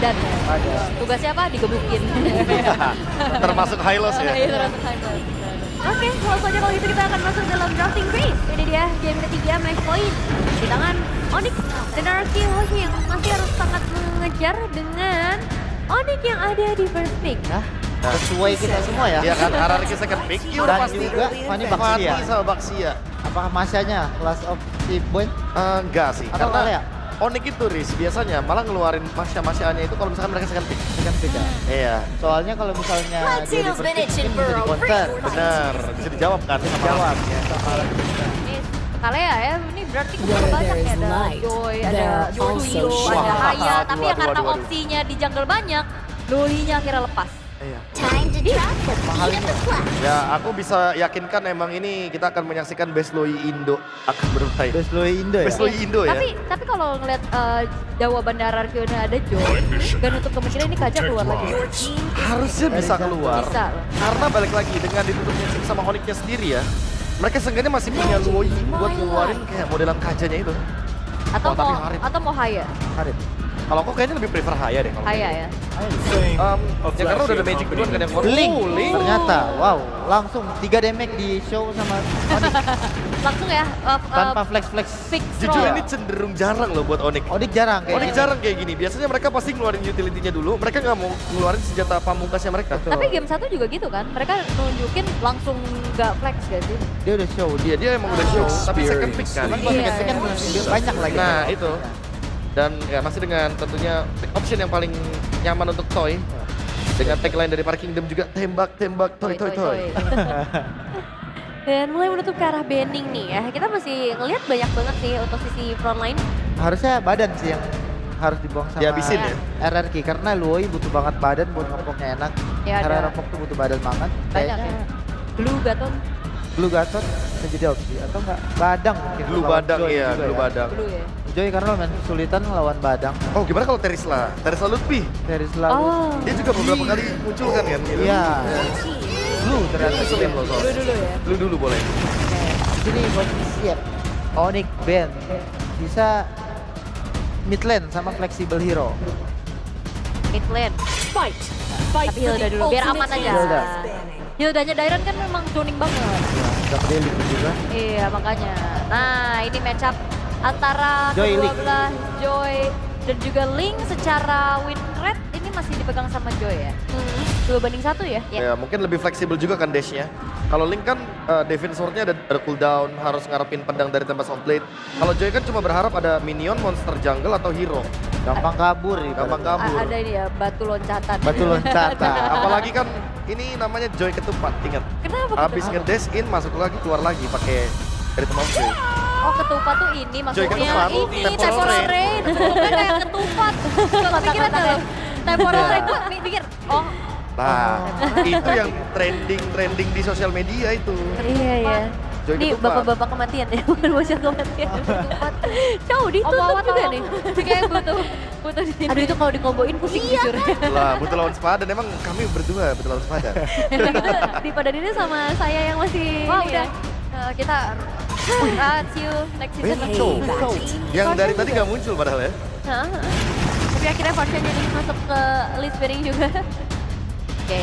badan ya. Badan. Tugasnya apa? Digebukin. Termasuk high loss ya. Iya, termasuk high loss. Oke, langsung aja kalau gitu kita akan masuk dalam drafting phase. Ini dia game ketiga match point di tangan Onyx dan RRQ yang masih harus sangat mengejar dengan Onyx yang ada di first pick. Sesuai kita semua ya. Iya kan, RRQ second pick. Iya udah Dan pasti. juga Fanny Baxia. Fanny sama Baxia. Apakah masanya Class of Point Enggak sih, atau karena Alea? Onyx itu Riz biasanya malah ngeluarin masya-masyanya itu kalau misalkan mereka second pick. Second pick ya? Iya, Soalnya kalau misalnya dia di first pick ini bisa di counter. benar. Bisa dijawab kan sama Jawab Raffi. ya. Sama Alea. Ini Kalea ya, ini berarti Where kurang banyak there ya. is Ada light, Joy, there ada are Joyo, also ada shadows. Haya. Tapi ya Waduh, karena waduh. opsinya di jungle banyak, Lolinya akhirnya lepas. Iya. Time to drop the Mahal beat of ini. the flag. Ya, aku bisa yakinkan emang ini kita akan menyaksikan Best Loi Indo akan bermain. Best Loi Indo ya? Best Loi Indo ya. Tapi kalau ngeliat jawaban dari RRQ-nya ada Joy, dan untuk kemungkinan ini Kaja keluar lagi. Harusnya bisa keluar. Bisa. Karena balik lagi dengan ditutupnya chip sama Onyx-nya sendiri ya. Mereka seenggaknya masih punya Loi buat ngeluarin kayak modelan kajanya itu. Atau Oh, tapi mau Harit. atau mau Haya. Harit. Kalau aku kayaknya lebih prefer Haya deh. Kalau Haya kayak ya. ya karena udah ada Magic duluan kan yang Link. Link. Ternyata, wow, langsung 3 damage di show sama Onyx Langsung ya tanpa flex-flex. fix Jujur roll. ini cenderung jarang loh buat Onyx. Onyx jarang kayaknya. Onyx jarang kayak gini. Biasanya mereka pasti ngeluarin utility-nya dulu. Mereka nggak mau ngeluarin senjata pamungkasnya mereka. Tapi game 1 juga gitu kan. Mereka nunjukin langsung nggak flex gak sih? Dia udah show. Dia emang udah show. Tapi second pick kan. Cuman pas Iya, second pick kan iya. banyak lagi. Nah itu. Dan ya masih dengan tentunya option yang paling nyaman untuk Toy. Dengan tagline dari Park Kingdom juga tembak, tembak, toy, toy, toy. Dan mulai menutup ke arah Benning nih ya. Kita masih ngelihat banyak banget sih untuk sisi frontline. Harusnya badan sih yang harus dibuang sama Dihabisin ya? RRQ karena Luoi butuh banget badan buat ngepoknya enak. Ya, Karena ada. ngepok tuh butuh badan banget. Banyak ya. Blue Gaton, Blue Gatot bisa jadi opsi atau enggak badang mungkin. Blue lawan badang Joy iya, juga blue ya. badang. Blue ya. Joy karena lumayan kesulitan lawan badang Oh gimana kalau Terisla? Terisla Lutfi. dari selalu. Oh, Dia juga beberapa kali muncul kan gitu. Iya. Blue ternyata. Ngeselin loh Blue soalnya. dulu ya. Lu dulu boleh. Ini posisi siap. Onyx Band bisa mid lane sama flexible hero. Mid lane. Fight. Fight Tapi for Hilda the dulu, biar ultimate aman aja. Hilda. Hildanya Dairon kan memang tuning banget. Ya, gak delik juga. Iya makanya. Nah ini match up antara Joy kedua Link. belah Joy dan juga Link secara win rate ini masih dipegang sama Joy ya. 2-1 ya. Ya mungkin lebih fleksibel juga kan dashnya. Kalau Link kan defense sword-nya ada cooldown, harus ngarepin pedang dari Tempest of Blade. Kalau Joy kan cuma berharap ada minion, monster jungle atau hero. Gampang kabur. Gampang ibaratnya. kabur. Ada ini ya batu loncatan. Batu loncatan. Apalagi kan ini namanya Joy ketupat, ingat. Kenapa? Habis ngedash in, masuk lagi, keluar lagi pakai Rhythm of Joy. Oh ketupat tuh ini maksudnya ketupat, ini temporal temporal rain. Bukan kayak ketupat. Kepikiran tuh. Temporal rain tuh pikir oh Nah, itu yang trending di sosial media itu. iya ya. Joy Ini ketupat. bapak-bapak kematian ya, bukan bocah kematian. Ketupat. Jauh ditutup juga nih. Kayak butuh di sini. Aduh itu kalau dikomboin pusing jujur. Lah, butuh lawan sepadan. Emang kami berdua butuh lawan sepadan. Dipadaninnya sama saya yang masih Wah, ini ya. Kita see you next season. Show. Yang dari tadi nggak muncul padahal ya. Hah? Tapi akhirnya Fortune jadi masuk ke list winning juga. Oke.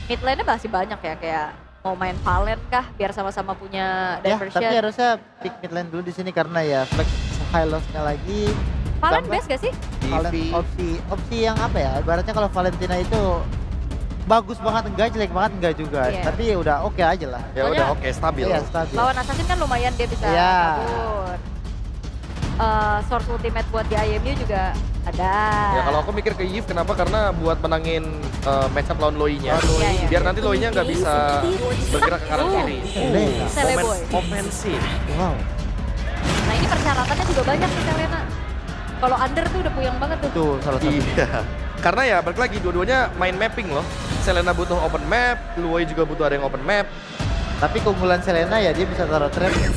Mid lane-nya masih banyak ya kayak mau main Valen kah biar sama-sama punya Ya, diversion. tapi harusnya pick mid lane dulu di sini karena ya flex high loss-nya lagi. Valen Tambah- best gak sih? Valen opsi yang apa ya? Ibaratnya kalau Valentina itu bagus banget enggak, jelek banget enggak juga. Iya. Tapi ya udah oke aja lah. Ya Soalnya- udah oke, stabil. Iya, stabil. Lawan Assassin kan lumayan dia bisa Iya. kabur. Source ultimate buat di IMU juga ada. Ya kalau aku mikir ke Yves kenapa? Karena buat menangin matchup lawan Loi-nya. Iya, iya. Biar nanti Loi-nya nggak bisa bergerak ke kanan kiri. Boleh. Seleboy. Offensif. Wow. Nah ini persyaratannya juga banyak nih Selena. Kalau under tuh udah puyeng banget tuh. Itu salah satu. Iya. Karena ya balik lagi dua-duanya main mapping loh. Selena butuh open map, Loi juga butuh ada yang open map. Tapi keunggulan Selena ya dia bisa taruh trap di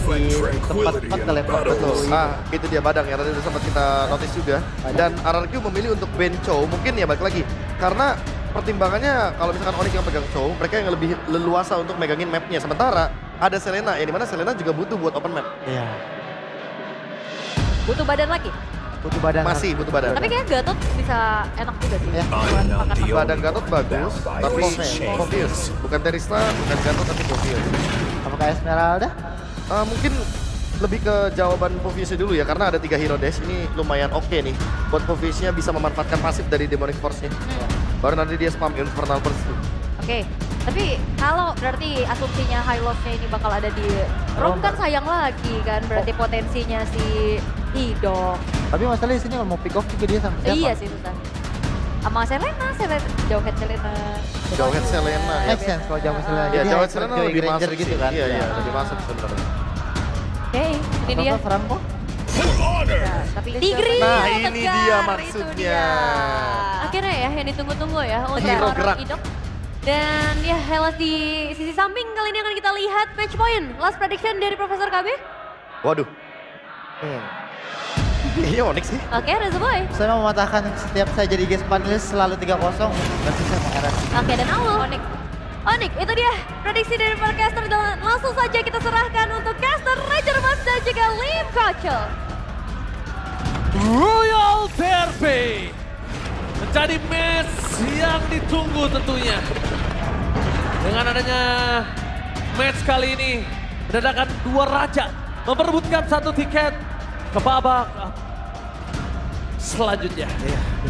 tempat-tempat kelempar betul. Ah, itu dia badang ya, tadi udah sempat kita notice juga. Dan RRQ memilih untuk ban Chow, mungkin ya balik lagi. Karena pertimbangannya kalau misalkan Onyx yang pegang Chow, mereka yang lebih leluasa untuk megangin mapnya. Sementara ada Selena, ya dimana Selena juga butuh buat open map. Iya. Butuh badan lagi. Butuh badan. Masih butuh badan. Tapi kayaknya Gatot bisa enak juga sih. Ya. Badan Gatot bagus, tapi Povius. Bukan Terista, bukan Gatot, tapi Povius. Apakah Esmeralda? Mungkin lebih ke jawaban Poviusnya dulu ya, karena ada 3 hero dash ini lumayan oke nih. Buat Poviusnya bisa memanfaatkan pasif dari Demonic Force-nya. Baru nanti dia spam Infernal Burst. Oke, tapi kalau berarti asumsinya high loss-nya ini bakal ada di Rom kan sayang lagi kan, berarti potensinya si Idok. Tapi masalahnya di sini kalau mau pick off juga dia sama siapa? Iya sih susah. Sama Selena, jauh-head Selena. Jauhead Selena ya. Make sense kalau jauh Selena. Ya, Jadi Jauhead hyper Selena Joy lebih Granger masuk gitu sih. kan. Iya, lebih masuk sebenarnya. Oke, ini dia. Apa Franco? Nah, tapi Tigri, Nah, ini tegar, dia itu maksudnya. dia. Akhirnya ya yang ditunggu-tunggu ya untuk Hero seorang gerak. Idok. Dan ya Hellas di sisi samping kali ini akan kita lihat match point. Last prediction dari Profesor KB. Waduh. Iya Onyx sih. Oke, Reza Boy. Saya mau mematahkan setiap saya jadi guest panelis selalu 3-0. Berarti saya mau RS. Oke, dan Aul. Onik, itu dia prediksi dari para caster. Dan langsung saja kita serahkan untuk caster Ranger Mas dan juga Lim Kocho. Royal Derby menjadi match yang ditunggu tentunya. Dengan adanya match kali ini, mendatangkan 2 raja memperebutkan 1 tiket ke babak selanjutnya.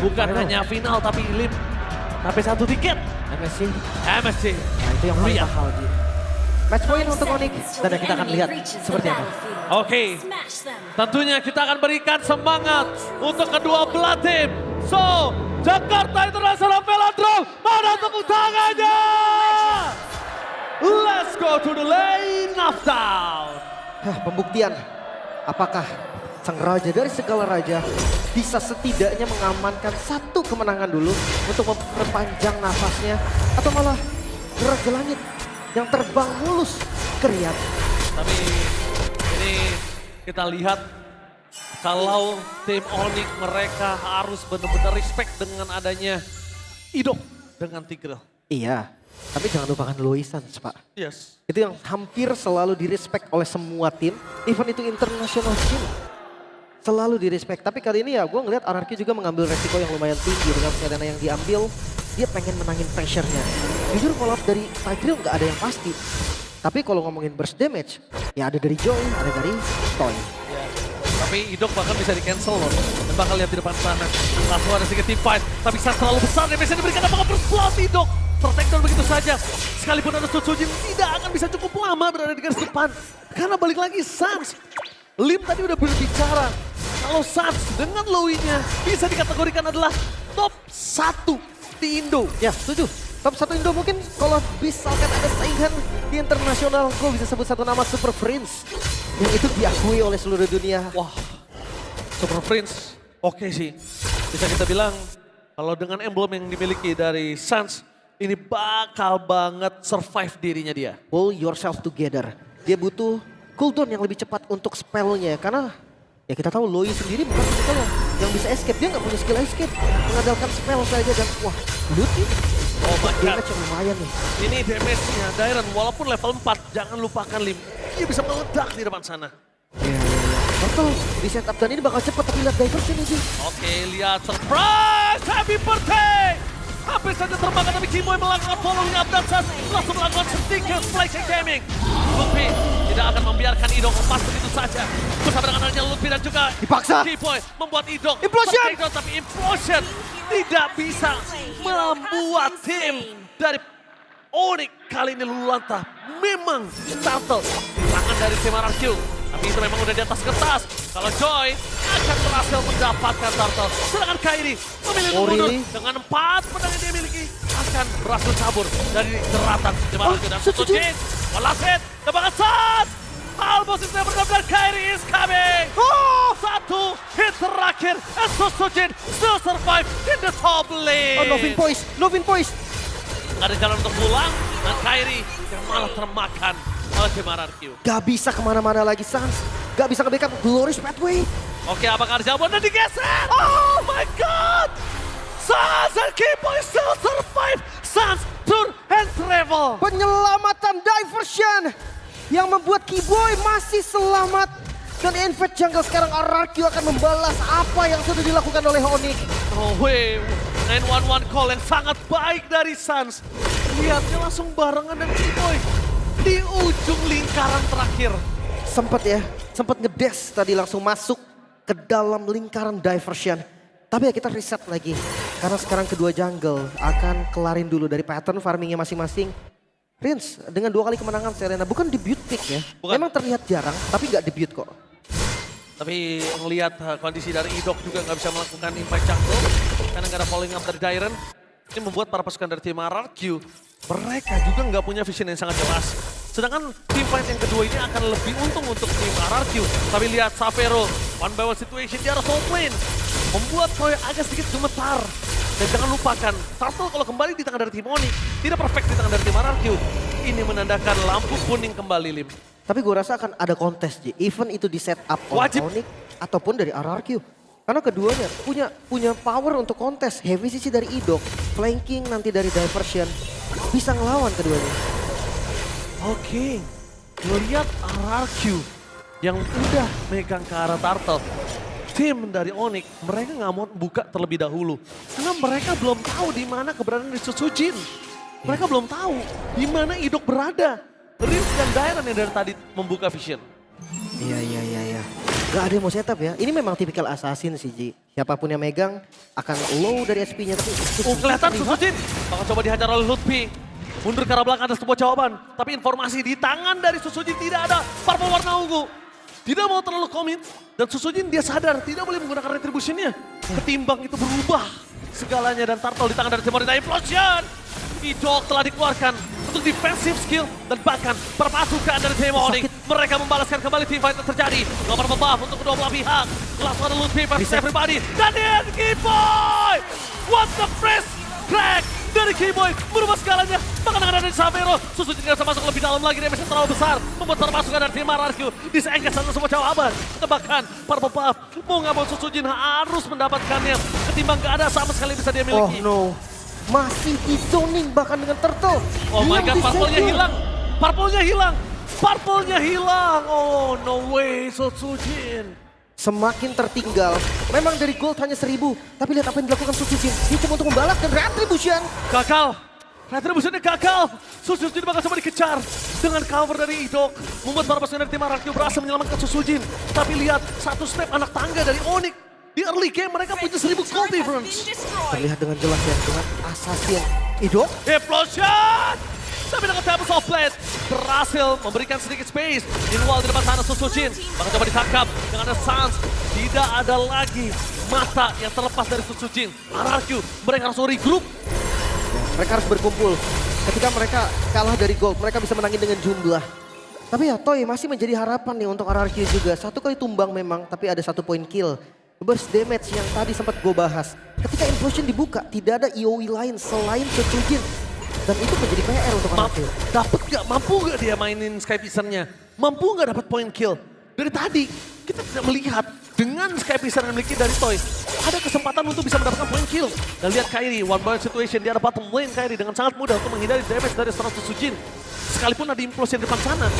Bukan hanya final tapi Lim sampai 1 tiket. MSC. MSC. Nah itu yang paling Ria. mahal Ji. Match point untuk Onyx dan kita akan lihat seperti apa. Oke, tentunya kita akan berikan semangat untuk kedua belah tim. So, Jakarta International Velodrome, mana tepuk tangannya? Let's go to the lane of down. Pembuktian, apakah sang raja dari segala raja bisa setidaknya mengamankan 1 kemenangan dulu untuk memperpanjang nafasnya atau malah gerak ke langit yang terbang mulus ke Riyadh. Tapi ini kita lihat kalau tim Onyx mereka harus benar-benar respect dengan adanya Idok dengan Tigreal. Iya, tapi jangan lupakan Loisan, Pak. Yes. Itu yang hampir selalu direspek oleh semua tim, even itu international team. Selalu direspek, tapi kali ini ya gue ngeliat RRQ juga mengambil resiko yang lumayan tinggi dengan Selena yang diambil. Dia pengen menangin pressure-nya. Jujur kalau dari Tigreal nggak ada yang pasti. Tapi kalau ngomongin burst damage, ya ada dari Joy, ada dari Toy. Ya. Tapi Idok bahkan bisa di-cancel loh. Dan bakal lihat di depan sana. Langsung ada sedikit team fight. Tapi saat terlalu besar damage yang diberikan apakah first Idok. Tertakedown begitu saja. Sekalipun ada Sutsujin tidak akan bisa cukup lama berada di garis depan. Karena balik lagi Sans. Lim tadi udah berbicara. Kalau Sans dengan Lowy-nya bisa dikategorikan adalah top 1 di Indo. Ya, setuju. Top 1 Indo mungkin kalau misalkan ada saingan di internasional, gue bisa sebut satu nama Super Prince. Yang itu diakui oleh seluruh dunia. Wah, Super Prince oke sih. Bisa kita bilang kalau dengan emblem yang dimiliki dari Sans, ini bakal banget survive dirinya dia. Pull yourself together. Dia butuh cooldown yang lebih cepat untuk spellnya. Karena ya kita tahu Lowy sendiri bukan skill yang bisa escape. Dia nggak punya skill escape. Mengandalkan spell saja dan wah, Luti. Oh my god. Damage yang lumayan nih. Ini damage-nya Dairon walaupun level 4, jangan lupakan Lim. Dia bisa meledak di depan sana. Betul, di setup dan ini bakal cepat tapi lihat diversion ini. Oke, lihat surprise! Happy birthday! Hampir saja termakan tapi Kimoy melakukan following up dan Sans langsung melakukan sedikit flashing gaming. Lutfi tidak akan membiarkan Idok lepas begitu saja. Bersama dengan adanya Lutfi dan juga Dipaksa. Kimoy membuat Idok Implosion! tertakedown, tapi Implosion tidak bisa membuat tim dari Onyx kali ini luluh-lantah. Memang turtle di tangan dari tim RRQ. Tapi itu memang udah di atas kertas. Kalau Joy akan berhasil mendapatkan turtle. Sedangkan Kairi memilih untuk mundur dengan 4 pedang yang dia miliki. Akan berhasil kabur dari jeratan tim RRQ. Dan Sutsujin melaset ke bagian Sans. Almost yang benar-benar Kairi is coming. Satu hit terakhir. And Sutsujin still survive in the top lane. Oh, Novin Poise. Ada jalan untuk pulang, dan Kairi yang malah termakan oleh tim RRQ. Gak bisa kemana-mana lagi Sans. Gak bisa nge-backup Glorious Pathway. Oke, apakah ada jawaban dan digeser? Oh my god! Sans and Kimoy still survive! Sans turn and travel! Penyelamatan diversion yang membuat Keyboy masih selamat Dan invade jungle sekarang RRQ akan membalas apa yang sudah dilakukan oleh Onyx. Oh weh, 911 call yang sangat baik dari Suns. Lihatnya langsung barengan dan Keyboy di ujung lingkaran terakhir. Sempat ngedes tadi langsung masuk ke dalam lingkaran diversion. Tapi ya kita reset lagi. Karena sekarang kedua jungle akan kelarin dulu dari pattern farmingnya masing-masing. Prince dengan 2 kali kemenangan Serena bukan debut pick ya. Bukan. Memang terlihat jarang tapi nggak debut kok. Tapi ngelihat kondisi dari Idok juga nggak bisa melakukan impact jungle. Karena nggak ada following up dari Dairen. Ini membuat para pasukan dari tim RRQ, mereka juga nggak punya vision yang sangat jelas. Sedangkan tim fight yang kedua ini akan lebih untung untuk tim RRQ. Tapi lihat Xavero, one by one situation di arah top lane. Membuat Toy agak sedikit gemetar. Dan jangan lupakan, Turtle kalau kembali di tangan dari tim Onyx, tidak perfect di tangan dari tim RRQ. Ini menandakan lampu kuning kembali, Lim. Tapi gue rasa akan ada kontes Ji. Even itu di set up oleh Wajib. Onyx ataupun dari RRQ. Karena keduanya punya power untuk kontes. Heavy sisi dari Idok, flanking nanti dari diversion. Bisa ngelawan keduanya. Oke, melihat RRQ yang udah megang ke arah Turtle. Tim dari Onyx, mereka nggak mau buka terlebih dahulu. Karena mereka belum tahu di mana keberadaan dari Susujin. Mereka belum tahu di mana Idok berada. Riz dan Dairen yang dari tadi membuka vision. Iya. Gak ada yang mau setup ya. Ini memang tipikal assassin sih Ji. Siapapun yang megang akan low dari SP-nya. Tapi Kelihatan Susujin bakal coba dihajar oleh Lutfi. Mundur ke arah belakang ada sebuah jawaban. Tapi informasi di tangan dari Susujin tidak ada. Purple warna ungu. Tidak mau terlalu komit. Dan Susujin dia sadar tidak boleh menggunakan retributionnya. Ketimbang itu berubah segalanya. Dan Turtle di tangan dari Timor Daya Implosion. Idok telah dikeluarkan untuk defensive skill dan bahkan perpasukan dari tim Onyx. Mereka membalaskan kembali team fight yang terjadi. Nomor buff untuk kedua belah pihak. Langsung ada Lutfi versus everybody. Dan ini Keyboy! What the fresh crack dari Keyboy merubah segalanya. Bahkan dengan ada Xavero, Susujin tidak bisa masuk lebih dalam lagi. Damage terlalu besar. Membuat perpasukan dari tim RRQ disengket sana semua jawaban. Bahkan para buff mau nggak mau Susujin harus mendapatkannya. Ketimbang gak ada sama sekali bisa dia miliki. Oh no. Masih di zoning bahkan dengan Turtle. Oh my Yang god, purple-nya disegel. hilang. Purple-nya hilang. Purple-nya hilang. Oh no way, Susujin. Semakin tertinggal. Memang dari gold hanya 1000. Tapi lihat apa yang dilakukan Susujin. Dia cuma untuk membalas dan retribution. Gagal. Retributionnya gagal. Susujin bakal coba dikejar. Dengan cover dari Idok. Membuat para pasukan dari tim RRQ berhasil menyelamatkan Susujin. Tapi lihat, satu step anak tangga dari Onyx. Di early game mereka punya 1000 gold difference. Terlihat dengan jelas ya. Dengan assassin. Idok. Implosion! Tapi dengan Tempest of Blade berhasil memberikan sedikit space. Di wall di depan sana Susujin. Bakal coba ditangkap dengan ada Suns. Tidak ada lagi mata yang terlepas dari Susujin. RRQ, mereka harus regroup. Mereka harus berkumpul. Ketika mereka kalah dari gold, mereka bisa menangin dengan jumlah. Tapi ya Toy masih menjadi harapan nih untuk RRQ juga. 1 kali tumbang memang, tapi ada 1 point kill. Burst damage yang tadi sempat gue bahas. Ketika Implosion dibuka, tidak ada EOE lain selain Susujin. Dan itu menjadi PR untuk RRQ. Mampu gak dia mainin Sky Vision-nya? Mampu gak dapat point kill? Dari tadi kita tidak melihat dengan Sky Vision yang dimiliki dari Toy. Ada kesempatan untuk bisa mendapatkan point kill. Dan lihat Kairi, one by one situation di arah bottom lane Kairi dengan sangat mudah untuk menghindari damage dari seorang Susujin. Sekalipun ada Implosion di depan sana,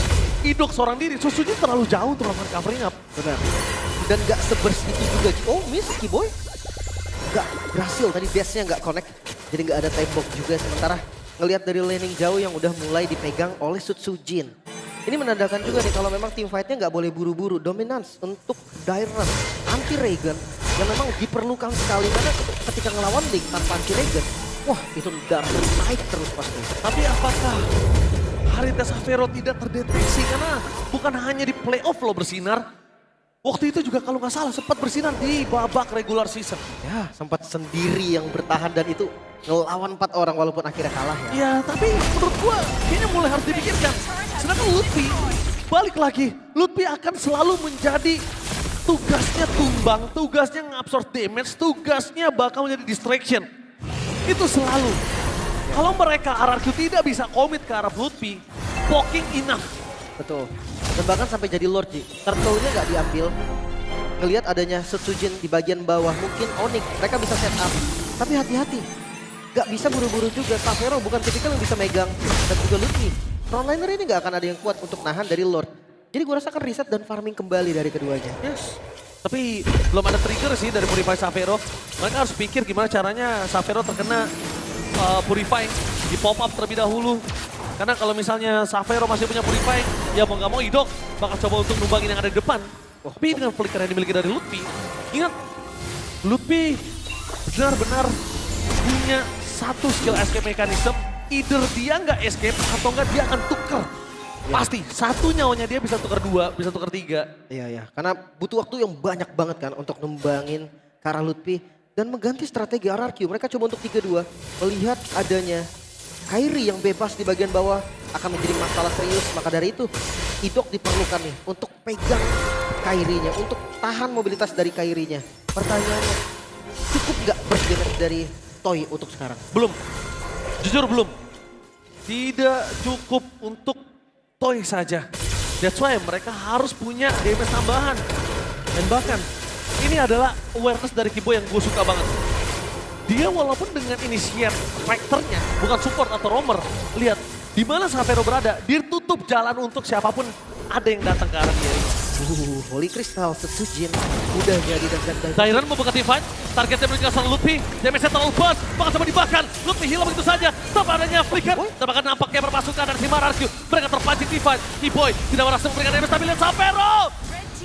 Idok seorang diri, Susujin terlalu jauh untuk melakukan covering up. Benar. Dan gak sebersih itu juga. Oh miss Keyboy. Gak berhasil tadi dash-nya gak connect. Jadi gak ada tembok juga. Sementara ngelihat dari laning jauh yang udah mulai dipegang oleh Susujin. Ini menandakan juga nih kalau memang team fight-nya gak boleh buru-buru. Dominance untuk Dairen, anti Regen. Yang memang diperlukan sekali. Karena ketika ngelawan Link tanpa anti Regen. Wah itu darah naik terus pasti. Tapi apakah Harita Xavero tidak terdeteksi? Karena bukan hanya di playoff lo bersinar. Waktu itu juga kalau nggak salah sempat bersinar di babak regular season. Ya sempat sendiri yang bertahan dan itu ngelawan 4 orang walaupun akhirnya kalah ya. Ya tapi menurut gua kayaknya mulai harus dipikirkan. Sedangkan Lutfi balik lagi. Lutfi akan selalu menjadi tugasnya tumbang, tugasnya ngabsorb damage, tugasnya bakal menjadi distraction. Itu selalu. Kalau mereka RRQ tidak bisa komit ke arah Lutfi, poking enough. Betul. Dan bahkan sampai jadi Lord Ji. Turtle-nya gak diambil. Ngelihat adanya Susujin di bagian bawah. Mungkin Onyx mereka bisa set up. Tapi hati-hati. Gak bisa buru-buru juga. Xavero bukan tipikal yang bisa megang. Dan juga Lutfi. Frontliner ini gak akan ada yang kuat untuk nahan dari Lord. Jadi gue rasa akan reset dan farming kembali dari keduanya. Yes. Tapi belum ada trigger sih dari Purify Xavero. Mereka harus pikir gimana caranya Xavero terkena Purify di pop up terlebih dahulu. Karena kalau misalnya Xavero masih punya Purify, ya mau nggak mau Idok bakal coba untuk numbangin yang ada di depan. Tapi dengan flicker yang dimiliki dari Lutfi, ingat Lutfi benar-benar punya satu skill escape mechanism. Either dia nggak escape atau nggak dia akan tuker. Pasti, satu nyawanya dia bisa tuker 2, bisa tuker 3. Iya. Karena butuh waktu yang banyak banget kan untuk numbangin ke arah Lutfi. Dan mengganti strategi RRQ. Mereka coba untuk 3-2. Melihat adanya Kairi yang bebas di bagian bawah akan menjadi masalah serius. Maka dari itu, Idok diperlukan nih untuk pegang Kairinya. Untuk tahan mobilitas dari Kairinya. Pertanyaannya, cukup gak burst damage dari Toy untuk sekarang? Belum, jujur belum. Tidak cukup untuk Toy saja. That's why mereka harus punya damage tambahan. Dan bahkan ini adalah awareness dari Kibo yang gue suka banget. Dia walaupun dengan initiate factornya bukan support atau roamer. Lihat di mana Xavero berada, dia tutup jalan untuk siapapun ada yang datang ke arah dia. Holy Crystal, Setsujin udah jadi dan Dairon membuka teamfight, targetnya menuju ke arah Lutfi, damage-nya terlalu bus, bakal coba dibakar, Lutfi hilang begitu saja, tanpa adanya flicker, tanpa nampaknya berpasukan dari tim RRQ, mereka terpancing teamfight, T-Boy tidak berhasil memberikan damage, tapi lihat Xavero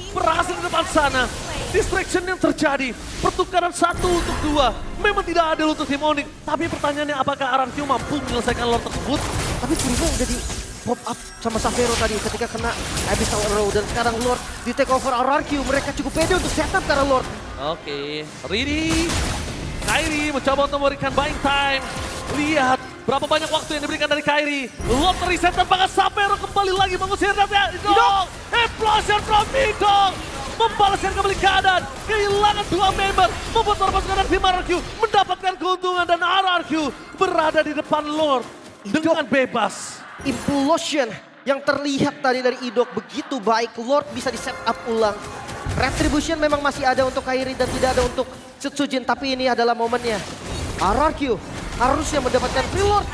berhasil di depan sana, distraction yang terjadi, pertukaran 1 untuk 2, memang tidak adil untuk tim Onyx, tapi pertanyaannya apakah RRQ mampu menyelesaikan lore tersebut? Tapi Primo udah di pop up sama Xavero tadi ketika kena Abyssal Arrow dan sekarang Lord di take over RRQ. Mereka cukup pede untuk setup ke arah Lord. Oke, ready. Kairi mencoba untuk memberikan buying time. Lihat berapa banyak waktu yang diberikan dari Kairi. Lord reset dan bahkan Xavero kembali lagi mengusir datanya. Idok! Explosion from Idok! Membalaskan kembali keadaan. Kehilangan 2 member. Membuat pasukan dari tim RRQ mendapatkan keuntungan dan RRQ berada di depan Lord dengan bebas. Implosion yang terlihat tadi dari Idok begitu baik. Lord bisa di set up ulang. Retribution memang masih ada untuk Kairi dan tidak ada untuk Setsujin. Tapi ini adalah momennya. RRQ harusnya mendapatkan free Lord.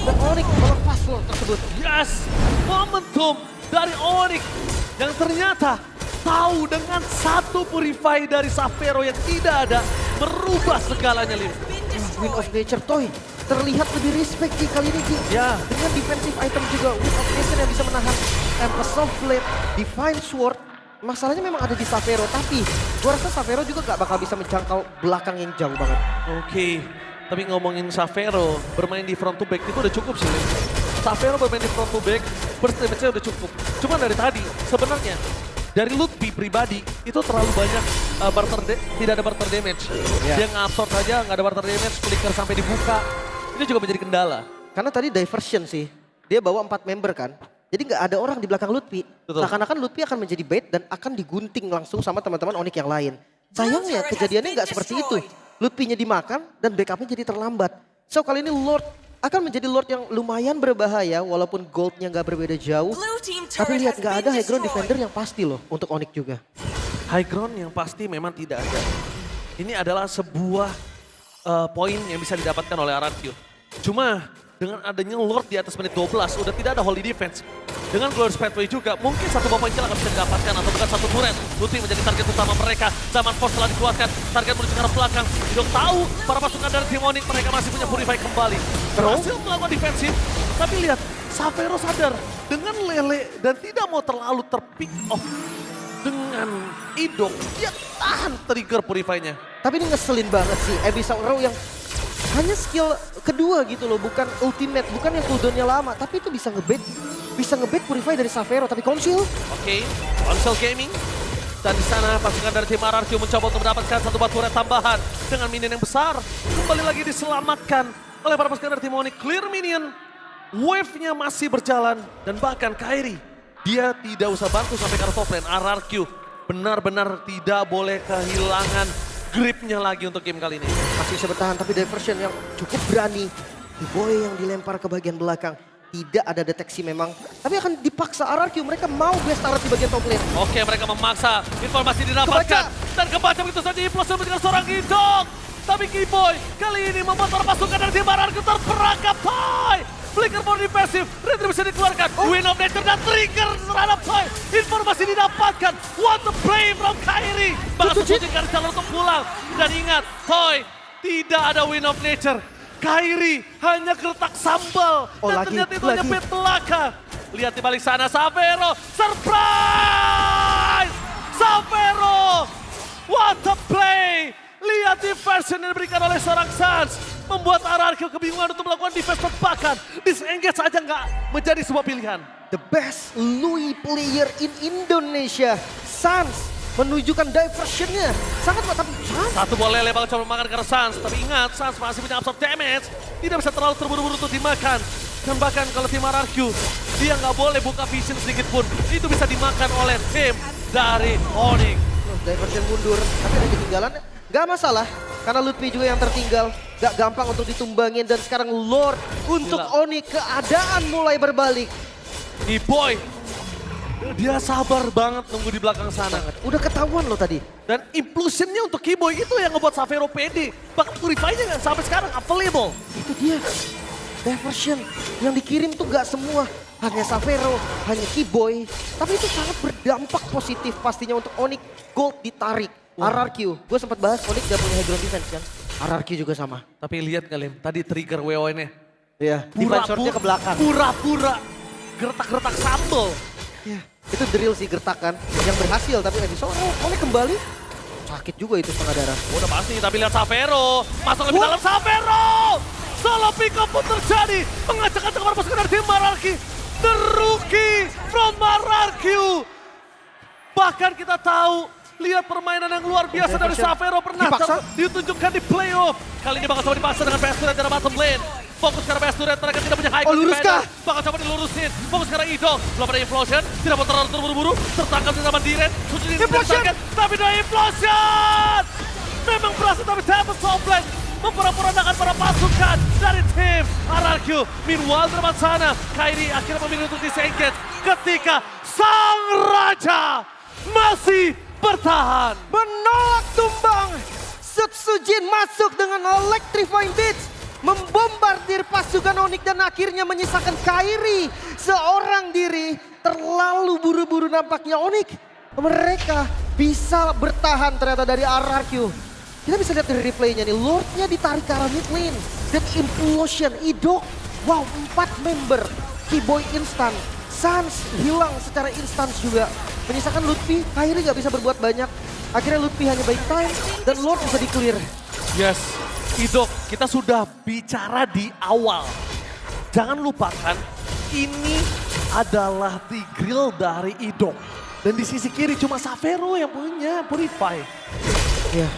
Dan Onyx melepas Lord tersebut. Yes, momentum dari Onyx yang ternyata tahu dengan satu Purify dari Xavero yang tidak ada merubah segalanya, Lim. Wind of Nature Toy terlihat lebih respect Ki kali ini Ki. Ya. Dengan defensive item juga Wind of Nature yang bisa menahan Tempest of Blade, Divine Sword. Masalahnya memang ada di Xavero, tapi gua rasa Xavero juga gak bakal bisa menjangkau belakang yang jauh banget. Oke, tapi ngomongin Xavero bermain di front to back itu udah cukup sih, Lim. Xavero bermain di front to back, burst damage-nya udah cukup. Cuma dari tadi sebenarnya dari Lutfi pribadi itu terlalu banyak tidak ada barter damage. Dia nge-absorb aja, nggak ada barter damage, flicker sampai dibuka. Ini juga menjadi kendala. Karena tadi diversion sih, dia bawa 4 member kan. Jadi nggak ada orang di belakang Lutfi. Seakan-akan Lutfi akan menjadi bait dan akan digunting langsung sama teman-teman Onyx yang lain. Sayangnya kejadiannya nggak seperti itu. Lutfi-nya dimakan dan backupnya jadi terlambat. So kali ini Lord akan menjadi Lord yang lumayan berbahaya walaupun goldnya nggak berbeda jauh. Tapi lihat nggak ada high ground defender yang pasti loh untuk Onyx juga. High ground yang pasti memang tidak ada. Ini adalah sebuah poin yang bisa didapatkan oleh RRQ. Cuma dengan adanya Lord di atas menit 12 udah tidak ada holy defense. Dengan Glorious Pathway juga mungkin satu bomb kill akan bisa didapatkan atau bukan satu turret. Lutfi menjadi target utama mereka. Zaman Force telah dikuatkan, target menuju ke arah belakang. Idok tahu para pasukan dari tim Onyx mereka masih punya Purify kembali. Berhasil melakukan defensif, tapi lihat Xavero sadar dengan Lele dan tidak mau terlalu terpick off dengan Idok. Dia tahan trigger Purify-nya. Tapi ini ngeselin banget sih Abyssal Arrow yang hanya skill kedua gitu loh, bukan ultimate, bukan yang cooldownnya lama, tapi itu bisa ngebait Purify dari Xavero, tapi Conceal. Oke, Conceal Gaming. Dan di sana pasukan dari tim RRQ mencoba untuk mendapatkan satu batu turret tambahan dengan minion yang besar. Kembali lagi diselamatkan oleh para pasukan dari tim Onyx. Clear minion, wave-nya masih berjalan dan bahkan Kairi dia tidak usah bantu sampai ke arah top lane. RRQ benar-benar tidak boleh kehilangan gripnya lagi untuk game kali ini. Masih bisa bertahan tapi diversion yang cukup berani. T-Boy yang dilempar ke bagian belakang. Tidak ada deteksi memang. Tapi akan dipaksa RRQ. Mereka mau blast turret di bagian top lane. Oke, mereka memaksa. Informasi didapatkan. Dan kebaca begitu saja implosion dengan seorang Idok. Tapi Kiboy kali ini membuat para pasukan dari tim RRQ terperangkap. Toy Flicker more defensive, Retribution dikeluarkan, Win of Nature dan trigger terhadap Toy. Informasi didapatkan, what the play from Kairi. Bahkan Sujin cari jalan untuk pulang. Dan ingat, Toy tidak ada Win of Nature. Kairi hanya gertak sambal. Oh, Dan lagi, ternyata itu hanya lagi. petelaka. Lihat di balik sana, Savero, surprise! Savero, what a play! Lihat diversion yang diberikan oleh seorang Sans. Membuat RRQ kebingungan untuk melakukan defense tebakan. Disengage saja nggak menjadi sebuah pilihan. The best Louis player in Indonesia. Sans menunjukkan diversionnya. Sangat mantap. Sans Satu bola lele bakal coba makan karena Sans. Tapi ingat, Sans masih punya absorb damage. Tidak bisa terlalu terburu-buru untuk dimakan. Dan bahkan kalau tim RRQ, dia nggak boleh buka vision sedikit pun. Itu bisa dimakan oleh tim dari Onyx. diversion mundur. Tapi ada ketinggalan. Gak masalah. Karena Lutfi juga yang tertinggal. Gak gampang untuk ditumbangin. Dan sekarang Lord untuk Gila. Onyx. Keadaan mulai berbalik. Boy, dia sabar banget nunggu di belakang sana. Udah ketahuan loh tadi. Dan implosionnya untuk Kiboy itu yang ngebuat Savero pede. Bahkan Purify-nya sampai sekarang available. Itu dia. Diversion yang dikirim tuh gak semua. Hanya Savero, hanya Kiboy. Tapi itu sangat berdampak positif pastinya untuk Onyx. Gold ditarik. RRQ, gue sempat bahas Onyx gak punya high ground defense kan. RRQ juga sama. Tapi lihat kalian, tadi trigger WO-nya. Iya, defense short-nya ke belakang. Pura-pura gertak-gertak sambal. Ya, itu drill sih gertakan yang berhasil tapi nggak bisa. Oh, Onyx kembali. Sakit juga itu setengah darah. Udah pasti, tapi lihat Savero. Masuk lebih dalam Savero. Solo pick up pun terjadi. Mengacak-acak kepada pasukan dari tim RRQ. The rookie from RRQ. Bahkan kita tahu, lihat permainan yang luar biasa dari Savero pernah Dipaksa. ditunjukkan di playoff. Kali ini bakal coba dipaksa dengan PS Turret dari bottom lane. Fokus karena PS Turret mereka tidak punya high Oh, ground lurus defender. kah? Bakal coba dilurusin. Fokus karena Idol. Belum ada implosion. Tidak mau terlalu terburu-buru. Tertangkap di zaman Diren. Suci Implosion! tapi ada implosion. Memang berhasil tapi dapat Softland. Memporak-porandakan para pasukan dari tim RRQ. Meanwhile di depan sana, Kairi akhirnya memilih untuk disengage ketika Sang Raja masih bertahan. Menolak tumbang. Sutsujin masuk dengan electrifying beats. Membombardir pasukan Onyx dan akhirnya menyisakan Kairi seorang diri. Terlalu buru-buru nampaknya Onyx. Mereka bisa bertahan ternyata dari RRQ. Kita bisa lihat dari replaynya nih, Lordnya ditarik ke arah mid lane. Dan Implosion, Idok, wow 4 member. Kiboy instan, Sans hilang secara instan juga. Menyisakan Lutfi, Kairi gak bisa berbuat banyak. Akhirnya Lutfi hanya baik time dan Lord bisa di-clear. Yes, Idok, kita sudah bicara di awal. Jangan lupakan, ini adalah the grill dari Idok. Dan di sisi kiri cuma Savero yang punya Purify. Ya,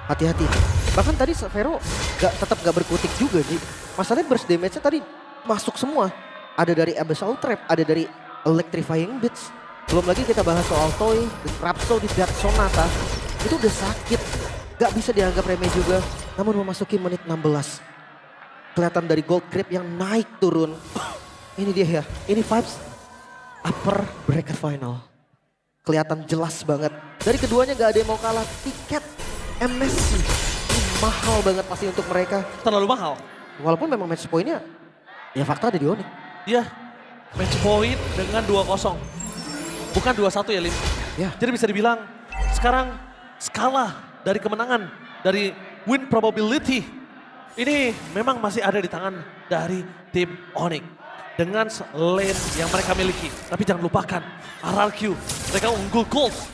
hati-hati. Bahkan tadi Savero tetap gak berkutik juga sih. Masalahnya burst damage-nya tadi masuk semua. Ada dari Abyssal Trap, ada dari Electrifying Beats. Belum lagi kita bahas soal Toy, Rhapsody, Dark Sonata. Itu udah sakit. Gak bisa dianggap remeh juga. Namun memasuki menit 16. Kelihatan dari Gold Creep yang naik turun. Ini dia ya, ini vibes upper bracket final. Kelihatan jelas banget. Dari keduanya gak ada yang mau kalah. Tiket MSC ini mahal banget pasti untuk mereka. Terlalu mahal. Walaupun memang match point-nya ya fakta ada di Onyx. Iya, match point dengan 2-0. Bukan 2-1 ya, Lim. Ya. Jadi bisa dibilang sekarang skala dari kemenangan, dari win probability, ini memang masih ada di tangan dari tim Onyx. Dengan lane yang mereka miliki. Tapi jangan lupakan, RRQ, mereka unggul goals.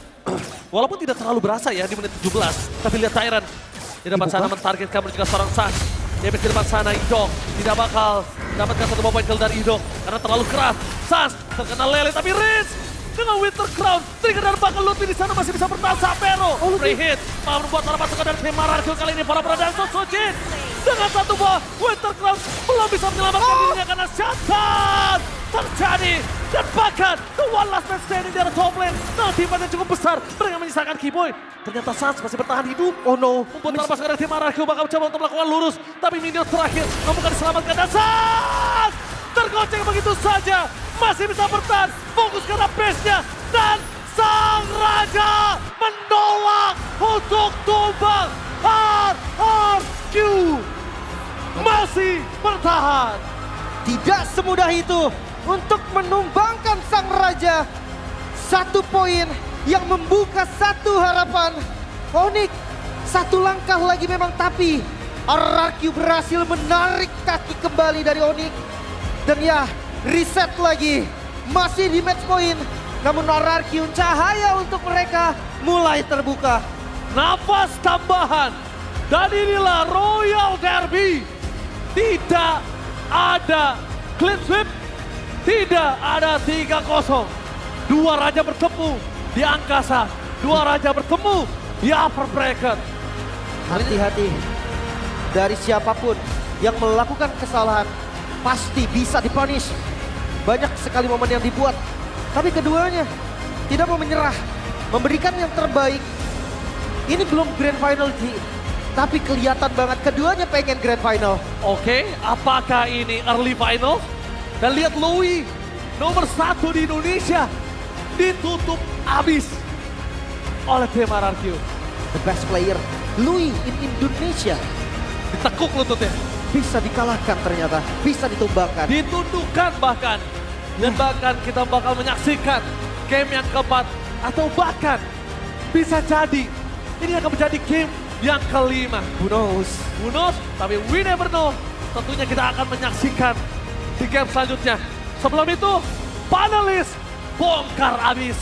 Walaupun tidak terlalu berasa ya di menit 17. Tapi lihat Tyrant, di depan sana mentargetkan juga seorang Sans. Dia di depan sana Idok, tidak bakal mendapatkan satu point kill dari Idok. Karena terlalu keras, Sans terkena lele tapi Riz dengan Winter Crown, trigger dan bakal Lutfi di sana masih bisa bertahan. Savero, free hit, membuat para pasukan dari tim RRQ kali ini para dan Sutsujin. Dengan satu buah Winter Crown belum bisa menyelamatkan dirinya karena shutdown terjadi. Dan bahkan the one last man standing di arah top lane. Nah, timnya cukup besar, mereka menyisakan Kiboy. Ternyata Sans masih bertahan hidup. Oh no. Membuat para pasukan dari tim RRQ bakal mencoba untuk melakukan lurus. Tapi minion terakhir bukan diselamatkan dan Sans tergoceng begitu saja. Masih bisa bertahan, fokus karena base-nya. Dan Sang Raja menolak untuk tumbang. RRQ masih bertahan. Tidak semudah itu untuk menumbangkan sang raja. 1 poin yang membuka 1 harapan. Onyx 1 langkah lagi memang, tapi RRQ berhasil menarik kaki kembali dari Onyx. Dan ya, reset lagi. Masih di match point. Namun RRQ cahaya untuk mereka mulai terbuka. Nafas tambahan. Dan inilah Royal Derby. Tidak ada clean sweep. Tidak ada 3-0. 2 raja bertemu di angkasa. 2 raja bertemu di upper bracket. Hati-hati. Dari siapapun yang melakukan kesalahan pasti bisa dipunish. Banyak sekali momen yang dibuat. Tapi keduanya tidak mau menyerah. Memberikan yang terbaik. Ini belum grand final, tapi kelihatan banget keduanya pengen grand final. Oke, apakah ini early final? Dan lihat Louis, nomor 1 di Indonesia, ditutup abis oleh tim RRQ. The best player, Louis in Indonesia. Ditekuk lututnya, Bisa dikalahkan ternyata, bisa ditumbangkan. ditundukkan bahkan. Dan bahkan kita bakal menyaksikan game yang keempat. Atau bahkan bisa jadi ini akan menjadi game yang kelima. Who knows? Who knows? Tapi we never know. Tentunya kita akan menyaksikan di game selanjutnya. Sebelum itu, panelis bongkar abis.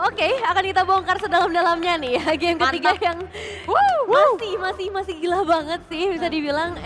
Oke, akan kita bongkar sedalam-dalamnya nih ya. Game ketiga yang masih gila banget sih bisa dibilang.